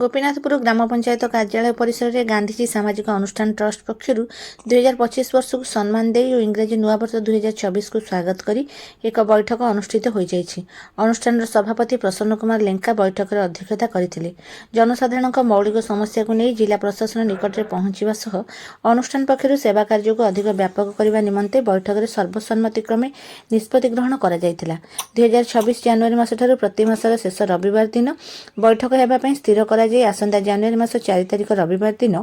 ଗୋପୀନାଥପୁର ଗ୍ରାମ ପଞ୍ଚାୟତ କାର୍ଯ୍ୟାଳୟ ପରିସରରେ ଗାନ୍ଧୀଜୀ ସାମାଜିକ ଅନୁଷ୍ଠାନ ଟ୍ରଷ୍ଟ ପକ୍ଷରୁ 2025 ବର୍ଷକୁ ସମ୍ମାନ ଦେଇ ଓ ଇଂରାଜୀ ନୂଆବର୍ଷ 2026କୁ ସ୍ୱାଗତ କରି ଏକ ବୈଠକ ଅନୁଷ୍ଠିତ ହୋଇଯାଇଛି। ଅନୁଷ୍ଠାନର ସଭାପତି ପ୍ରସନ୍ନ କୁମାର ଲେଙ୍କା ବୈଠକରେ ଅଧ୍ୟକ୍ଷତା କରିଥିଲେ। ଜନସାଧାରଣଙ୍କ ମୌଳିକ ସମସ୍ୟାକୁ ନେଇ ଜିଲ୍ଲା ପ୍ରଶାସନ ନିକଟରେ ପହଞ୍ଚିବା ସହ ଅନୁଷ୍ଠାନ ପକ୍ଷରୁ ସେବା କାର୍ଯ୍ୟକୁ ଅଧିକ ବ୍ୟାପକ କରିବା ନିମନ୍ତେ ବୈଠକରେ ସର୍ବସମ୍ମତିକ୍ରମେ ନିଷ୍ପତ୍ତି ଗ୍ରହଣ କରାଯାଇଥିଲା। 2026 ଜାନୁଆରୀ ମାସଠାରୁ ପ୍ରତି ମାସର ଶେଷ ରବିବାର ଦିନ ବୈଠକ ହେବା ପାଇଁ ସ୍ଥିର କରାଯାଇ ଆସନ୍ତା ଜାନୁଆରୀ ମାସ 4 ତାରିଖ ରବିବାର ଦିନ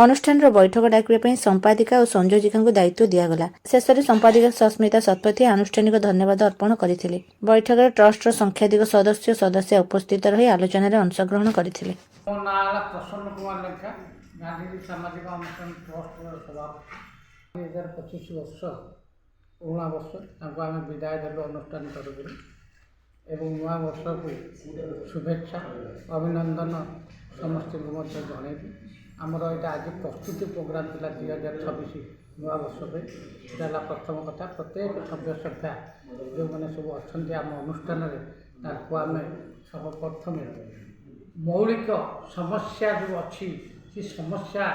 ଅନୁଷ୍ଠାନର ବୈଠକ ଡାକିବା ପାଇଁ ସମ୍ପାଦିକା ଓ ସଂଯୋଜିକାଙ୍କୁ ଦାୟିତ୍ୱ ଦିଆଗଲା। ଶେଷରେ ସମ୍ପାଦିକା ସସ୍ମିତା ଶତପଥୀ ଆନୁଷ୍ଠାନିକ ଧନ୍ୟବାଦ ଅର୍ପଣ କରିଥିଲେ। ବୈଠକରେ ଟ୍ରଷ୍ଟର ସଂଖ୍ୟାଧିକ ସଦସ୍ୟ ଉପସ୍ଥିତ ରହି ଆଲୋଚନାରେ ଅଂଶଗ୍ରହଣ କରିଥିଲେ। ମୋ ନାଁ ହେଲା ପ୍ରସନ୍ନ କୁମାର ଲେଙ୍କା, ଗାନ୍ଧୀଜୀ ସାମାଜିକ ଅନୁଷ୍ଠାନ ଟ୍ରଷ୍ଟର ସଭାପତି। 2025 ବର୍ଷ ପୁରୁଣା ବର୍ଷ ତାଙ୍କୁ ଆମେ ବିଦାୟ ଦେଲୁ ଅନୁଷ୍ଠାନ ତରଫରୁ ଏବଂ ନୂଆ ବର୍ଷକୁ ଶୁଭେଚ୍ଛା ଅଭିନନ୍ଦନ ସମସ୍ତଙ୍କୁ ମଧ୍ୟ ଜଣାଇବୁ। ଆମର ଏଇଟା ଆଜି ପ୍ରସ୍ତୁତି ପ୍ରୋଗ୍ରାମ ଥିଲା 2026 ନୂଆ ବର୍ଷ ପାଇଁ। ଏଇଟା ହେଲା ପ୍ରଥମ କଥା। ପ୍ରତ୍ୟେକ ସଭ୍ୟା ଯେଉଁମାନେ ସବୁ ଅଛନ୍ତି ଆମ ଅନୁଷ୍ଠାନରେ ତାଙ୍କୁ ଆମେ ସର୍ବପ୍ରଥମେ ମୌଳିକ ସମସ୍ୟା ଯେଉଁ ଅଛି ସେ ସମସ୍ୟା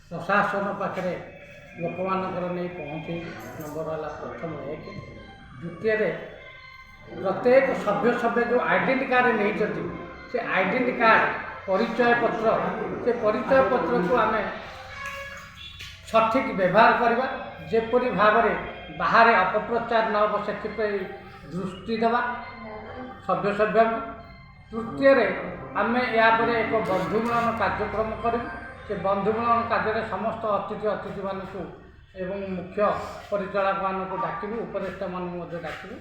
ପ୍ରଶାସନ ପାଖରେ ଲୋକମାନଙ୍କର ନେଇ ପହଞ୍ଚେଇବୁ। ନମ୍ବର ହେଲା ପ୍ରଥମ 1। ଦ୍ୱିତୀୟରେ ପ୍ରତ୍ୟେକ ସଭ୍ୟ ଯେଉଁ ଆଇଡେଣ୍ଟି କାର୍ଡ଼ ନେଇଛନ୍ତି ସେ ଆଇଡେଣ୍ଟି କାର୍ଡ଼ ପରିଚୟ ପତ୍ର, ସେ ପରିଚୟ ପତ୍ରକୁ ଆମେ ସଠିକ୍ ବ୍ୟବହାର କରିବା, ଯେପରି ଭାବରେ ବାହାରେ ଅପପ୍ରଚାର ନ ହେବ ସେଥିପାଇଁ ଦୃଷ୍ଟି ଦେବା ସଭ୍ୟଙ୍କୁ। ତୃତୀୟରେ ଆମେ ଏହାପରେ ଏକ ବନ୍ଧୁମିଳନ କାର୍ଯ୍ୟକ୍ରମ କରିବୁ। ସେ ବନ୍ଧୁମିଳନ କାର୍ଯ୍ୟରେ ସମସ୍ତ ଅତିଥିମାନଙ୍କୁ ଏବଂ ମୁଖ୍ୟ ପରିଚାଳକମାନଙ୍କୁ ଡାକିବୁ, ଉପଦେଷ୍ଟାମାନଙ୍କୁ ମଧ୍ୟ ଡାକିବୁ।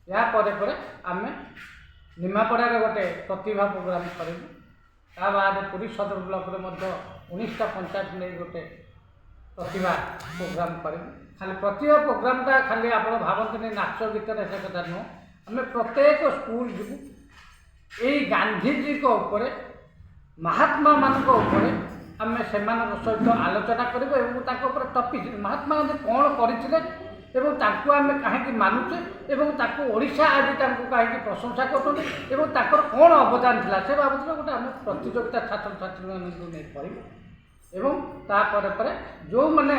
ଏହା ପରେ ଆମେ ନିମାପଡ଼ାରେ ଗୋଟେ ପ୍ରତିଭା ପ୍ରୋଗ୍ରାମ କରିବୁ। ତା ବାଦେ ପୁରୀ ସଦର ବ୍ଲକରେ ମଧ୍ୟ 19ଟା ପଞ୍ଚାୟତ ନେଇ ଗୋଟେ ପ୍ରତିଭା ପ୍ରୋଗ୍ରାମ କରିବୁ। ଖାଲି ପ୍ରତିଭା ପ୍ରୋଗ୍ରାମଟା ଖାଲି ଆପଣ ଭାବନ୍ତୁନି ନାଚ ଗୀତରେ ସେ କଥା ନୁହଁ। ଆମେ ପ୍ରତ୍ୟେକ ସ୍କୁଲ ଯିବୁ, ଏଇ ଗାନ୍ଧୀଜୀଙ୍କ ଉପରେ, ମହାତ୍ମାମାନଙ୍କ ଉପରେ ଆମେ ସେମାନଙ୍କ ସହିତ ଆଲୋଚନା କରିବୁ ଏବଂ ତାଙ୍କ ଉପରେ ଟପିକ୍ ମହାତ୍ମା ଗାନ୍ଧୀ କ'ଣ କରିଥିଲେ ଏବଂ ତାଙ୍କୁ ଆମେ କାହିଁକି ମାନୁଛେ ଏବଂ ତାକୁ ଓଡ଼ିଶା ଆଜି ତାଙ୍କୁ କାହିଁକି ପ୍ରଶଂସା କରୁଛନ୍ତି ଏବଂ ତାଙ୍କର କ'ଣ ଅବଦାନ ଥିଲା ସେ ବାବଦରେ ଗୋଟେ ଆମେ ପ୍ରତିଯୋଗିତା ଛାତ୍ରଛାତ୍ରୀମାନଙ୍କୁ ନେଇ କରିବୁ। ଏବଂ ତାପରେ ଯେଉଁମାନେ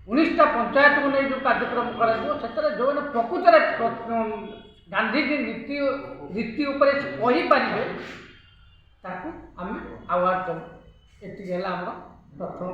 19ଟା ପଞ୍ଚାୟତକୁ ନେଇ ଯେଉଁ କାର୍ଯ୍ୟକ୍ରମ କରାଯିବ ସେଥିରେ ଯେଉଁମାନେ ପ୍ରକୃତରେ ଗାନ୍ଧୀଜୀ ନୀତି ଉପରେ କହିପାରିବେ ତାକୁ ଆମେ ଆୱାର୍ଡ଼ ଦେବୁ। ଏତିକି ହେଲା ଆମର ପ୍ରଥମ।